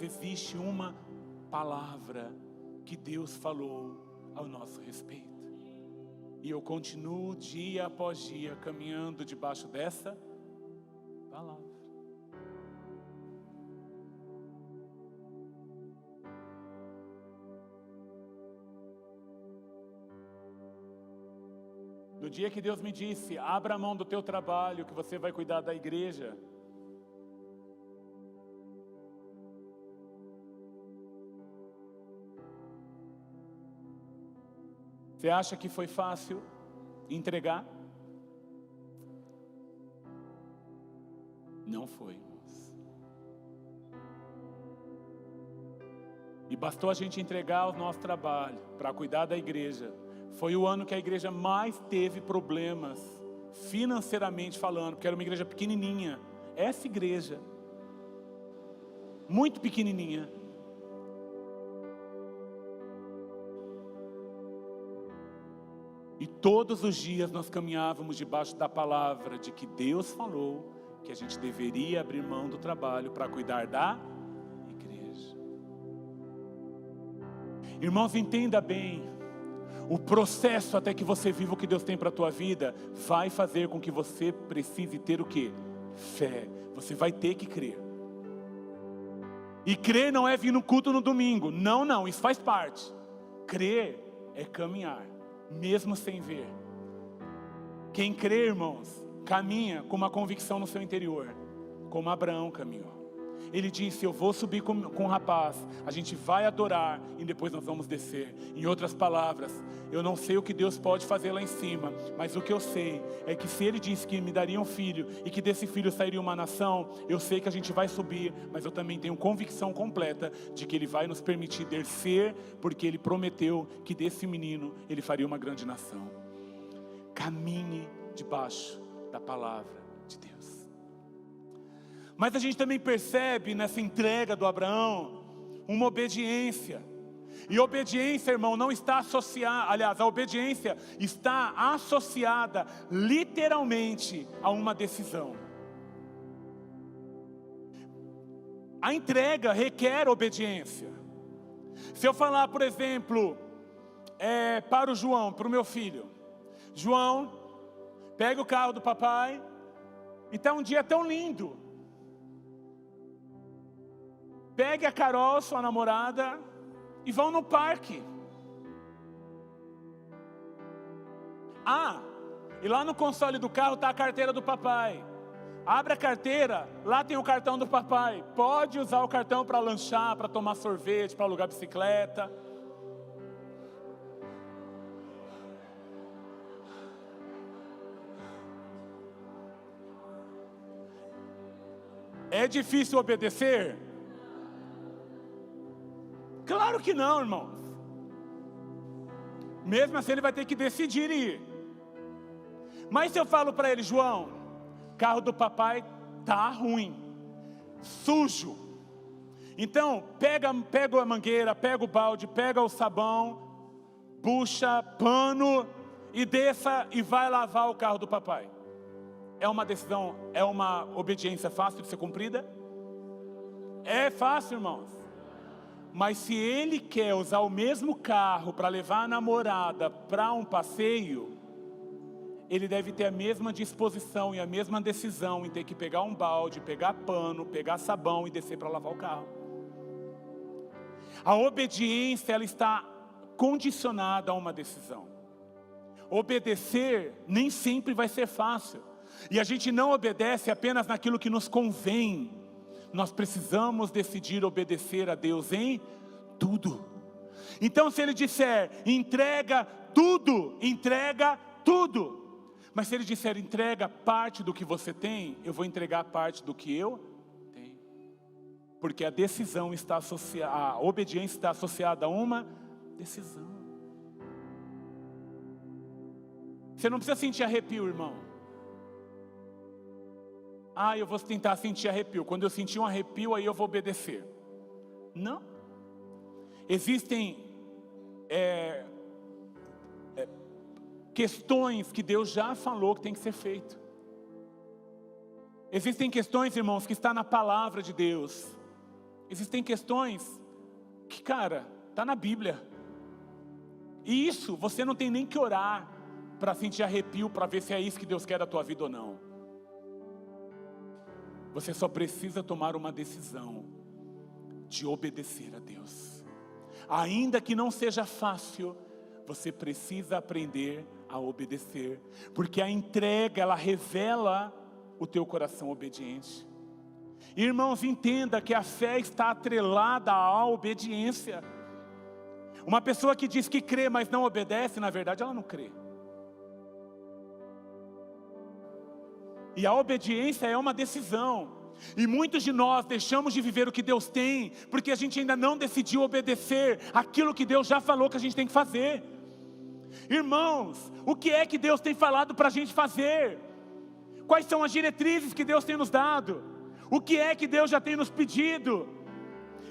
existe uma palavra que Deus falou ao nosso respeito. E eu continuo dia após dia caminhando debaixo dessa palavra. No dia que Deus me disse: abra a mão do teu trabalho, que você vai cuidar da igreja. Você acha que foi fácil entregar? Não foi, irmãos. E bastou a gente entregar o nosso trabalho para cuidar da igreja. Foi o ano que a igreja mais teve problemas, financeiramente falando, porque era uma igreja pequenininha. Essa igreja, muito pequenininha. E todos os dias nós caminhávamos debaixo da palavra de que Deus falou que a gente deveria abrir mão do trabalho para cuidar da igreja. Irmãos, entenda bem, o processo até que você viva o que Deus tem para a tua vida vai fazer com que você precise ter o quê? Fé. Você vai ter que crer. E crer não é vir no culto no domingo. Não, isso faz parte. Crer é caminhar, mesmo sem ver. Quem crê, irmãos, caminha com uma convicção no seu interior, como Abraão caminhou. Ele disse: eu vou subir com o rapaz, a gente vai adorar e depois nós vamos descer. Em outras palavras, eu não sei o que Deus pode fazer lá em cima, mas o que eu sei é que se Ele disse que me daria um filho e que desse filho sairia uma nação, eu sei que a gente vai subir, mas eu também tenho convicção completa de que Ele vai nos permitir descer, porque Ele prometeu que desse menino Ele faria uma grande nação. Caminhe debaixo da palavra de Deus. Mas a gente também percebe nessa entrega do Abraão uma obediência. E obediência, irmão, não está associada, aliás, a obediência está associada literalmente a uma decisão. A entrega requer obediência. Se eu falar, por exemplo, para o João, para o meu filho: João, pega o carro do papai, e está um dia tão lindo. Pegue a Carol, sua namorada, e vão no parque. E lá no console do carro está a carteira do papai. Abre a carteira, lá tem o cartão do papai. Pode usar o cartão para lanchar, para tomar sorvete, para alugar bicicleta. É difícil obedecer? Claro que não, irmãos. Mesmo assim ele vai ter que decidir ir. Mas se eu falo para ele: João, carro do papai tá ruim, sujo. Então pega a mangueira, pega o balde, pega o sabão, bucha, pano e desça e vai lavar o carro do papai. É uma decisão, é uma obediência fácil de ser cumprida? É fácil, irmãos. Mas se ele quer usar o mesmo carro para levar a namorada para um passeio, ele deve ter a mesma disposição e a mesma decisão em ter que pegar um balde, pegar pano, pegar sabão e descer para lavar o carro. A obediência, ela está condicionada a uma decisão. Obedecer nem sempre vai ser fácil. E a gente não obedece apenas naquilo que nos convém. Nós precisamos decidir obedecer a Deus em tudo. Então se Ele disser, entrega tudo, entrega tudo. Mas se Ele disser, entrega parte do que você tem, eu vou entregar parte do que eu tenho. Porque a decisão está associada, a obediência está associada a uma decisão. Você não precisa sentir arrepio, irmão. Eu vou tentar sentir arrepio. Quando eu sentir um arrepio, aí eu vou obedecer. Não. Existem questões que Deus já falou que tem que ser feito. Existem questões, irmãos, que está na palavra de Deus. Existem questões que, cara, está na Bíblia. E isso, você não tem nem que orar para sentir arrepio, para ver se é isso que Deus quer da tua vida ou não. Você só precisa tomar uma decisão de obedecer a Deus. Ainda que não seja fácil, você precisa aprender a obedecer. Porque a entrega, ela revela o teu coração obediente. Irmãos, entenda que a fé está atrelada à obediência. Uma pessoa que diz que crê, mas não obedece, na verdade ela não crê. E a obediência é uma decisão. E muitos de nós deixamos de viver o que Deus tem, porque a gente ainda não decidiu obedecer aquilo que Deus já falou que a gente tem que fazer. Irmãos, o que é que Deus tem falado para a gente fazer? Quais são as diretrizes que Deus tem nos dado? O que é que Deus já tem nos pedido?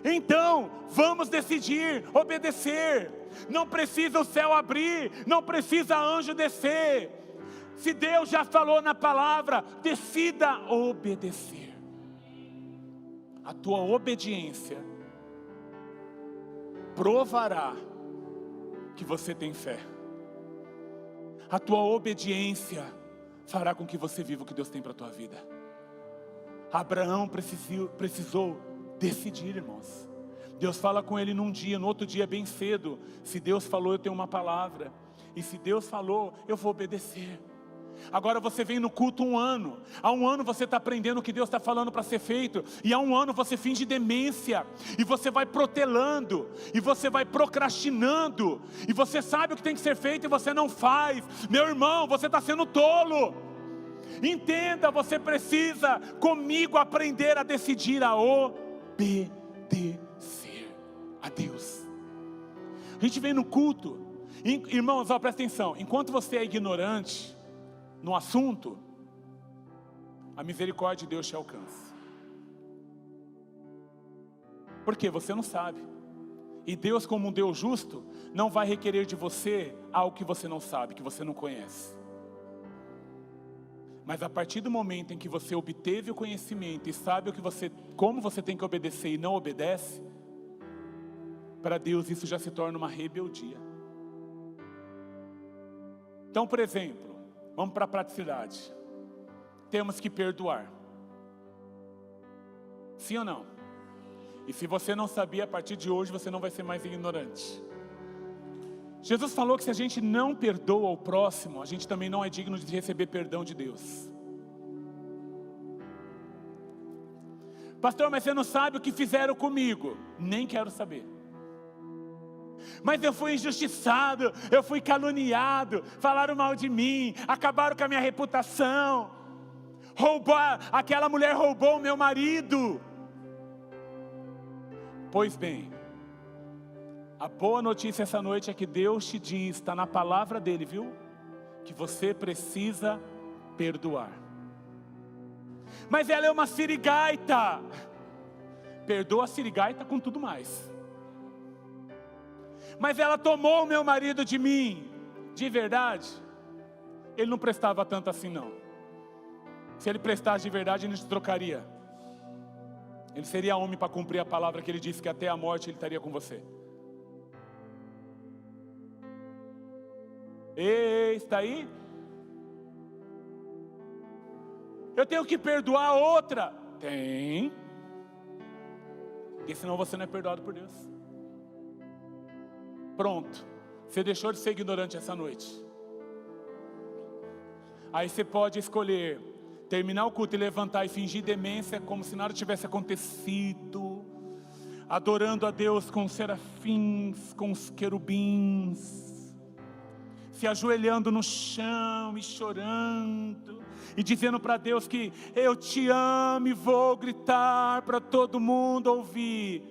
Então, vamos decidir obedecer. Não precisa o céu abrir, não precisa anjo descer. Se Deus já falou na palavra, decida obedecer. A tua obediência provará que você tem fé. A tua obediência fará com que você viva o que Deus tem para a tua vida. Abraão precisou decidir, irmãos. Deus fala com ele num dia, no outro dia bem cedo. Se Deus falou, eu tenho uma palavra. E se Deus falou, eu vou obedecer. Agora você vem no culto 1 ano. Há 1 ano você está aprendendo o que Deus está falando para ser feito. E há 1 ano você finge demência. E você vai protelando. E você vai procrastinando. E você sabe o que tem que ser feito e você não faz. Meu irmão, você está sendo tolo. Entenda, você precisa comigo aprender a decidir a obedecer a Deus. A gente vem no culto. Irmãos, presta atenção. Enquanto você é ignorante no assunto, a misericórdia de Deus te alcança. Porque você não sabe. E Deus, como um Deus justo, não vai requerer de você algo que você não sabe, que você não conhece. Mas a partir do momento em que você obteve o conhecimento e sabe como você tem que obedecer e não obedece, para Deus isso já se torna uma rebeldia. Então, por exemplo, vamos para a praticidade. Temos que perdoar. Sim ou não? E se você não sabia, a partir de hoje você não vai ser mais ignorante. Jesus falou que se a gente não perdoa o próximo, a gente também não é digno de receber perdão de Deus. Pastor, mas você não sabe o que fizeram comigo. Nem quero saber. Mas eu fui injustiçado, eu fui caluniado, falaram mal de mim, acabaram com a minha reputação. Aquela mulher roubou o meu marido. Pois bem, a boa notícia essa noite é que Deus te diz, está na palavra dele, viu? Que você precisa perdoar. Mas ela é uma sirigaita. Perdoa a sirigaita com tudo mais. Mas ela tomou o meu marido de mim. De verdade, ele não prestava tanto assim não. Se ele prestasse de verdade, ele não te trocaria. Ele seria homem para cumprir a palavra que ele disse, que até a morte ele estaria com você. Ei, está aí? Eu tenho que perdoar a outra. Tem. Porque senão você não é perdoado por Deus. Pronto. Você deixou de ser ignorante essa noite. Aí você pode escolher terminar o culto e levantar e fingir demência como se nada tivesse acontecido, adorando a Deus com os serafins, com os querubins, se ajoelhando no chão e chorando, e dizendo para Deus que eu te amo e vou gritar para todo mundo ouvir.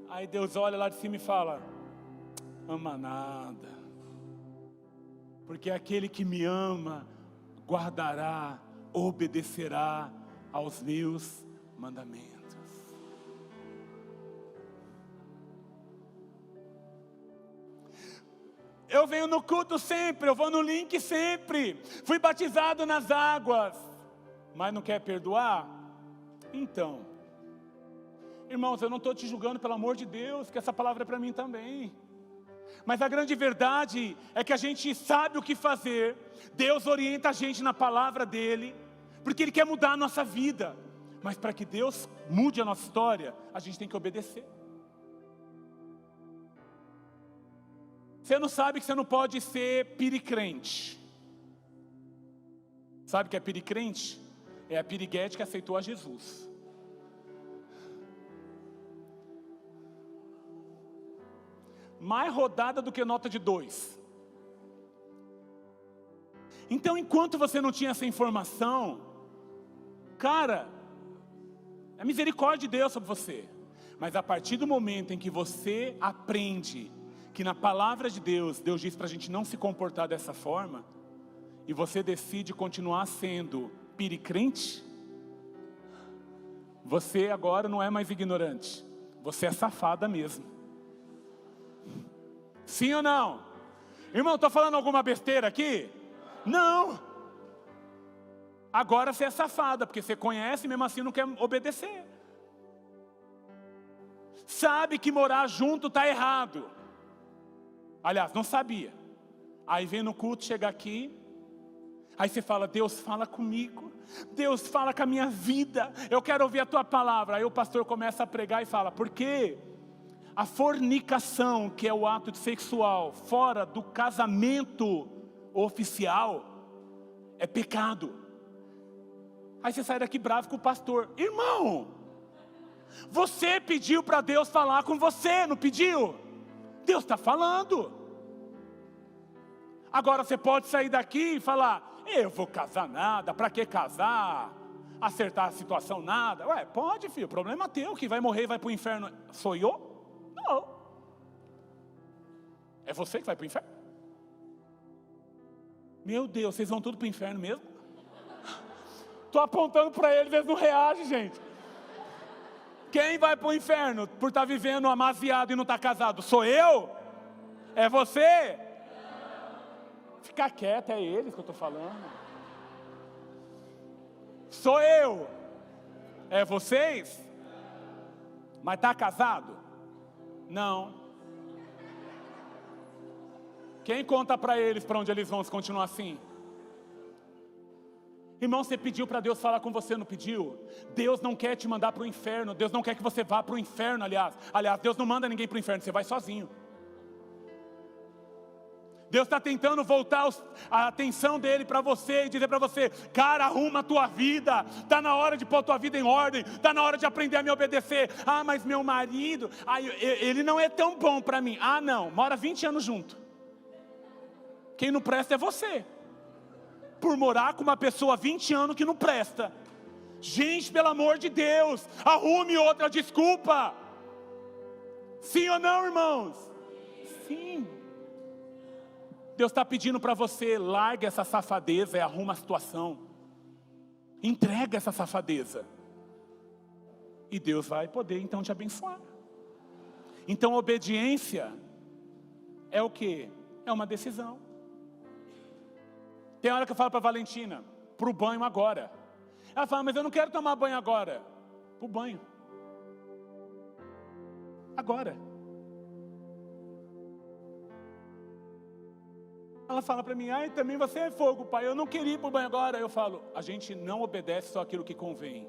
Aí Deus olha lá de cima e fala: ama nada, porque aquele que me ama guardará, obedecerá aos meus mandamentos. Eu venho no culto sempre, eu vou no link sempre, fui batizado nas águas, mas não quer perdoar? Então, irmãos, eu não estou te julgando, pelo amor de Deus, que essa palavra é para mim também. Mas a grande verdade é que a gente sabe o que fazer. Deus orienta a gente na palavra dele, porque Ele quer mudar a nossa vida. Mas para que Deus mude a nossa história, a gente tem que obedecer. Você não sabe que você não pode ser piricrente. Sabe o que é piricrente? É a piriguete que aceitou a Jesus. Mais rodada do que nota de 2. Então, enquanto você não tinha essa informação, cara, é misericórdia de Deus sobre você. Mas a partir do momento em que você aprende que na palavra de Deus, Deus diz para a gente não se comportar dessa forma, e você decide continuar sendo piricrente, você agora não é mais ignorante, você é safada mesmo. Sim ou não? Irmão, estou falando alguma besteira aqui? Não. Agora você é safada, porque você conhece e mesmo assim não quer obedecer. Sabe que morar junto está errado. Aliás, não sabia. Aí vem no culto, chega aqui, aí você fala: Deus, fala comigo, Deus, fala com a minha vida, eu quero ouvir a tua palavra. Aí o pastor começa a pregar e fala: por quê? A fornicação, que é o ato sexual fora do casamento oficial, é pecado. Aí você sai daqui bravo com o pastor. Irmão, você pediu para Deus falar com você, não pediu? Deus está falando. Agora você pode sair daqui e falar: eu vou casar nada, para que casar? Acertar a situação nada. Ué, pode, filho, problema é teu, que vai morrer e vai para o inferno. Sou eu? Não. É você que vai para o inferno? Meu Deus, vocês vão tudo para o inferno mesmo? Estou apontando para eles, eles não reagem, gente. Quem vai para o inferno por estar vivendo amaziado e não estar casado? Sou eu? É você? Fica quieto, é eles que eu estou falando. Sou eu? É vocês? Mas está casado? Não. Quem conta para eles para onde eles vão se continuar assim? Irmão, você pediu para Deus falar com você, não pediu? Deus não quer te mandar para o inferno. Deus não quer que você vá para o inferno, aliás. Deus não manda ninguém para o inferno, você vai sozinho. Deus está tentando voltar a atenção dele para você e dizer para você: cara, arruma a tua vida, está na hora de pôr a tua vida em ordem, está na hora de aprender a me obedecer. Ah, mas meu marido, ele não é tão bom para mim. Ah, não, mora 20 anos junto. Quem não presta é você, por morar com uma pessoa 20 anos que não presta. Gente, pelo amor de Deus, arrume outra desculpa. Sim ou não, irmãos? Sim. Deus está pedindo para você: larga essa safadeza e arruma a situação. Entrega essa safadeza. E Deus vai poder então te abençoar. Então obediência é o quê? É uma decisão. Tem hora que eu falo para a Valentina: para o banho agora. Ela fala: mas eu não quero tomar banho agora. Para o banho agora. Ela fala para mim, ai, também você é fogo, pai, eu não queria ir para o banho agora. Eu falo, a gente não obedece só aquilo que convém.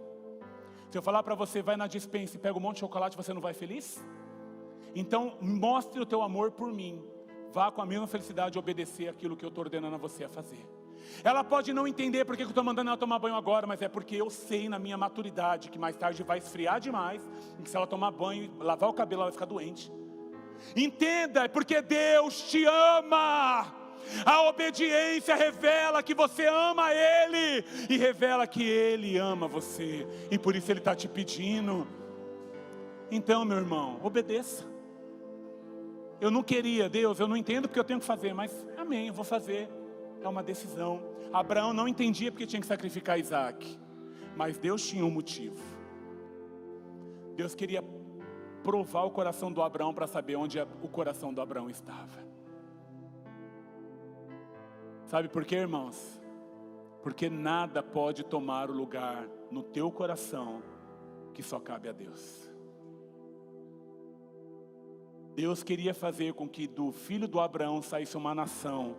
Se eu falar para você, vai na despensa e pega um monte de chocolate, você não vai feliz? Então, mostre o teu amor por mim. Vá com a mesma felicidade obedecer aquilo que eu estou ordenando a você a fazer. Ela pode não entender porque eu estou mandando ela tomar banho agora, mas é porque eu sei na minha maturidade que mais tarde vai esfriar demais, e que se ela tomar banho e lavar o cabelo, ela vai ficar doente. Entenda, é porque Deus te ama. A obediência revela que você ama Ele, e revela que Ele ama você, e por isso Ele está te pedindo. Então, meu irmão, obedeça. Eu não queria, Deus, eu não entendo porque eu tenho que fazer, mas amém, eu vou fazer. É uma decisão. Abraão não entendia porque tinha que sacrificar Isaac, mas Deus tinha um motivo. Deus queria provar o coração do Abraão para saber onde o coração do Abraão estava. Sabe por quê, irmãos? Porque nada pode tomar o lugar no teu coração que só cabe a Deus. Deus queria fazer com que do filho do Abraão saísse uma nação,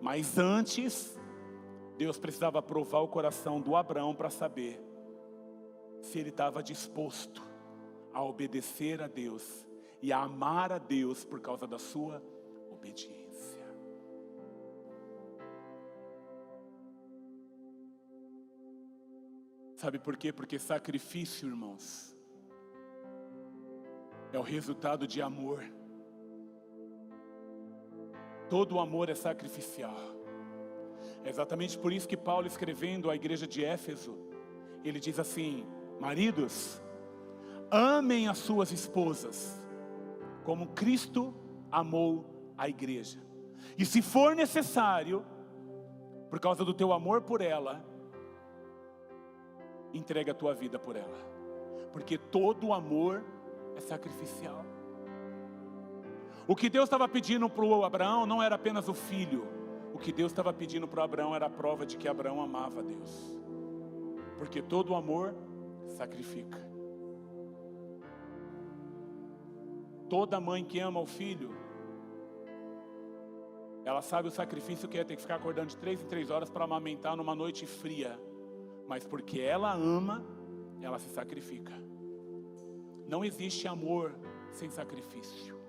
mas antes, Deus precisava provar o coração do Abraão para saber se ele estava disposto a obedecer a Deus e a amar a Deus por causa da sua obediência. Sabe por quê? Porque sacrifício, irmãos, é o resultado de amor. Todo amor é sacrificial. É exatamente por isso que Paulo, escrevendo à igreja de Éfeso, ele diz assim: maridos, amem as suas esposas, como Cristo amou a igreja. E se for necessário, por causa do teu amor por ela, entrega a tua vida por ela. Porque todo amor é sacrificial. O que Deus estava pedindo para o Abraão não era apenas o filho. O que Deus estava pedindo para o Abraão era a prova de que Abraão amava a Deus. Porque todo amor sacrifica. Toda mãe que ama o filho, ela sabe o sacrifício que é ter que ficar acordando de 3 em 3 horas para amamentar numa noite fria. Mas porque ela ama, ela se sacrifica. Não existe amor sem sacrifício.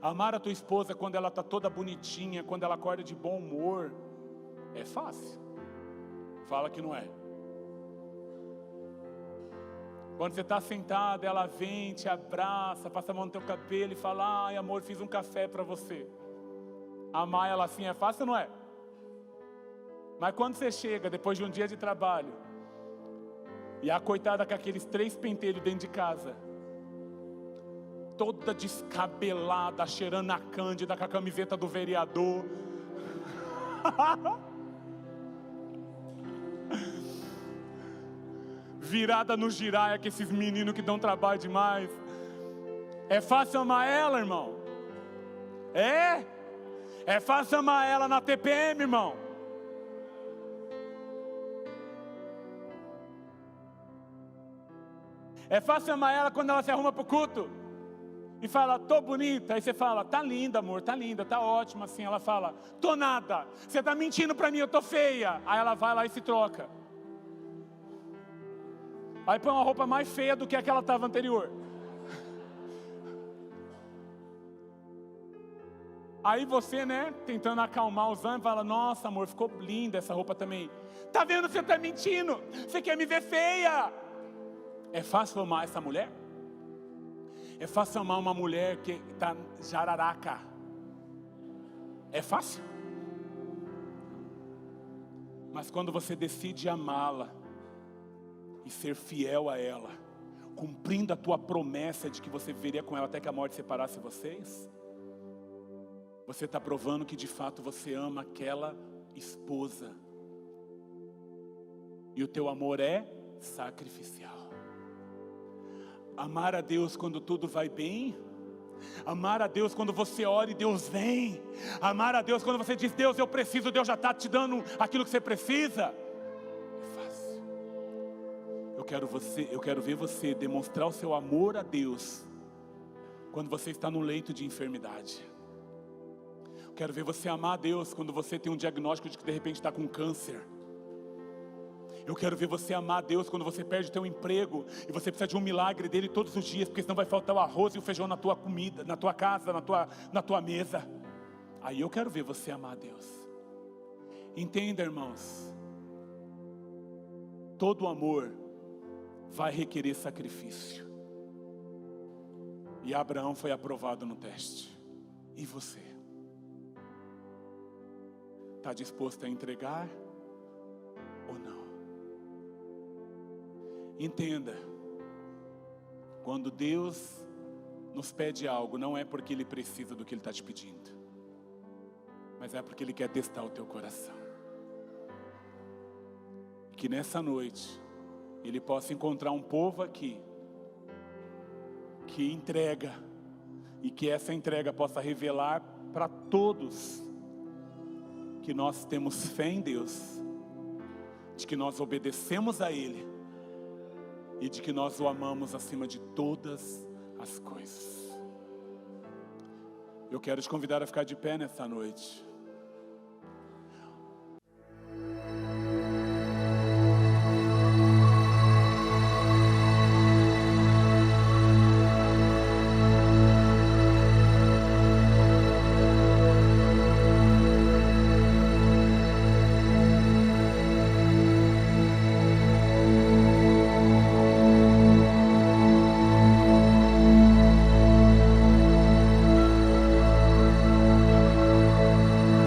Amar a tua esposa quando ela está toda bonitinha, quando ela acorda de bom humor, é fácil. Fala que não é. Quando você está sentado, ela vem, te abraça, passa a mão no teu cabelo e fala: ai amor, fiz um café para você. Amar ela assim é fácil ou não é? Mas quando você chega, depois de um dia de trabalho, e a coitada com aqueles 3 pentelhos dentro de casa, toda descabelada, cheirando a cândida, com a camiseta do vereador, virada no giraia, com esses meninos que dão trabalho demais. É fácil amar ela, irmão? É fácil amar ela na TPM, irmão? É fácil amar ela quando ela se arruma para o culto e fala: tô bonita. Aí você fala: tá linda, amor, tá linda, tá ótima. Assim ela fala: tô nada, você tá mentindo para mim, eu tô feia. Aí ela vai lá e se troca. Aí põe uma roupa mais feia do que a que ela estava anterior. Aí você, né, tentando acalmar os ânimos, fala: nossa amor, ficou linda essa roupa também. Tá vendo, você tá mentindo, você quer me ver feia. É fácil amar essa mulher? É fácil amar uma mulher que está jararaca? É fácil? Mas quando você decide amá-la e ser fiel a ela, cumprindo a tua promessa de que você viveria com ela até que a morte separasse vocês, você está provando que de fato você ama aquela esposa. E o teu amor é sacrificial. Amar a Deus quando tudo vai bem. Amar a Deus quando você ora e Deus vem. Amar a Deus quando você diz: Deus, eu preciso, Deus já está te dando aquilo que você precisa. É fácil. Eu quero ver você demonstrar o seu amor a Deus quando você está no leito de enfermidade. Quero ver você amar a Deus quando você tem um diagnóstico de que de repente está com câncer. Eu quero ver você amar a Deus quando você perde o teu emprego e você precisa de um milagre dele todos os dias, porque senão vai faltar o arroz e o feijão na tua comida, na tua casa, na tua mesa. Aí eu quero ver você amar a Deus. Entenda, irmãos, todo amor vai requerer sacrifício. E Abraão foi aprovado no teste. E você? Está disposto a entregar ou não? Entenda, quando Deus nos pede algo, não é porque Ele precisa do que Ele está te pedindo, mas é porque Ele quer testar o teu coração. Que nessa noite, Ele possa encontrar um povo aqui, que entrega, e que essa entrega possa revelar para todos, que nós temos fé em Deus, de que nós obedecemos a Ele, e de que nós o amamos acima de todas as coisas. Eu quero te convidar a ficar de pé nessa noite.